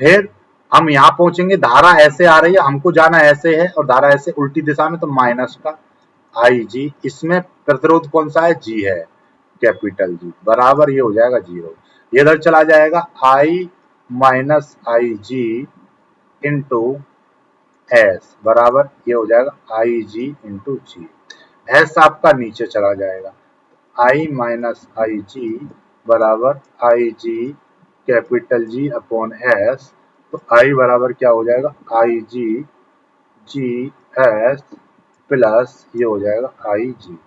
फिर हम यहाँ पहुंचेंगे, धारा ऐसे आ रही है, हमको जाना ऐसे है, और धारा ऐसे उल्टी दिशा में, तो माइनस का आई जी, इसमें प्रतिरोध कौन सा है, जी है, कैपिटल जी, बराबर ये हो जाएगा 0। ये इधर चला जाएगा, आई minus I ji into S, बराबर ये हो जाएगा आई जी इंटू जी। एस आपका नीचे चला जाएगा, आई माइनस आई जी बराबर आई G capital G upon S. तो आई बराबर क्या हो जाएगा, आई जी जी एस प्लस ये हो जाएगा आई जी,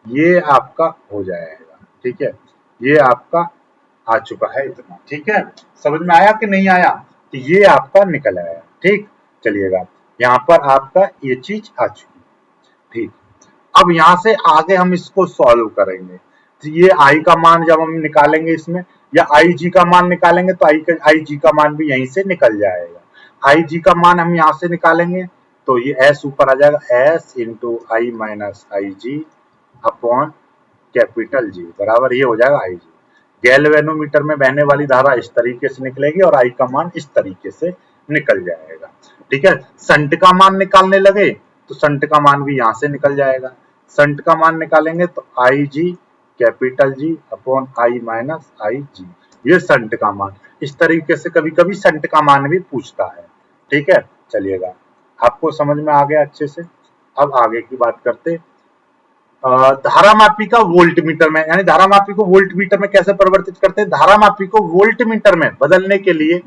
ये आपका हो जाएगा। ठीक है, ये आपका आ चुका है इतना। ठीक है, समझ में आया कि नहीं आया, तो ये आपका निकल आया। ठीक, चलिएगा, यहाँ पर आपका ये चीज आ चुकी। ठीक, अब यहाँ से आगे हम इसको सॉल्व करेंगे। तो ये आई का मान जब हम निकालेंगे इसमें, या आई जी का मान निकालेंगे, तो आई जी का मान भी यहीं से निकल जाएगा। आई जी का मान हम यहाँ से निकालेंगे, तो ये एस ऊपर आ जाएगा, S into I minus I ji upon capital G, बराबर ये हो जाएगा आई जी। गैल्वेनोमीटर में बहने वाली धारा इस तरीके से निकलेगी, और आई का मान इस तरीके से निकल जाएगा। ठीक है, संट का मान निकालने लगे, तो संट का मान भी यहाँ से निकल जाएगा। संट का मान निकालेंगे, तो I G capital G upon I minus I G, ये संट का मान। इस तरीके से कभी कभी संट का मान भी पूछता है। ठीक है, चलिएगा, आपको समझ में आ गया अच्छे से। अब आगे की बात करते, धारामापी का वोल्टमीटर में, यानी धारामापी को वोल्टमीटर में कैसे परिवर्तित करते हैं। धारामापी को वोल्टमीटर में बदलने के लिए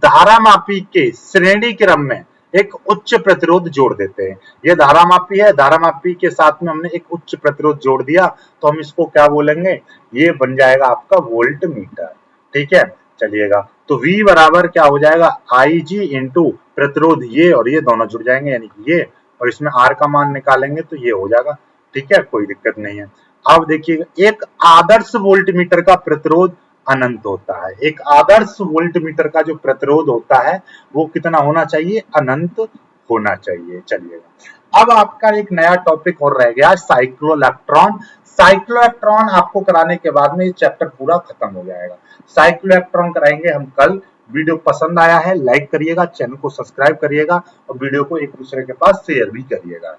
धारामापी के श्रेणी क्रम में एक उच्च प्रतिरोध जोड़ देते हैं। यह धारामापी है, धारामापी के साथ में हमने एक उच्च प्रतिरोध जोड़ दिया, तो हम इसको क्या बोलेंगे, ये बन जाएगा आपका वोल्टमीटर। ठीक है, चलिएगा, तो V बराबर क्या हो जाएगा, आई जी इंटू प्रतिरोध ये और ये दोनों जुड़ जाएंगे, यानी कि ये, और इसमें R का मान निकालेंगे तो ये हो जाएगा। ठीक है, कोई दिक्कत नहीं है। अब देखिएगा, एक आदर्श वोल्टमीटर का प्रतिरोध अनंत होता है। एक आदर्श वोल्टमीटर का जो प्रतिरोध होता है वो कितना होना चाहिए, अनंत होना चाहिए। चलिएगा, अब आपका एक नया टॉपिक और रह गया, साइक्लोइलेक्ट्रॉन। साइक्लोइलेक्ट्रॉन आपको कराने के बाद में ये चैप्टर पूरा खत्म हो जाएगा। साइक्लोइलेक्ट्रॉन कराएंगे हम कल वीडियो पसंद आया है लाइक करिएगा, चैनल को सब्सक्राइब करिएगा और वीडियो को एक दूसरे के पास शेयर भी करिएगा।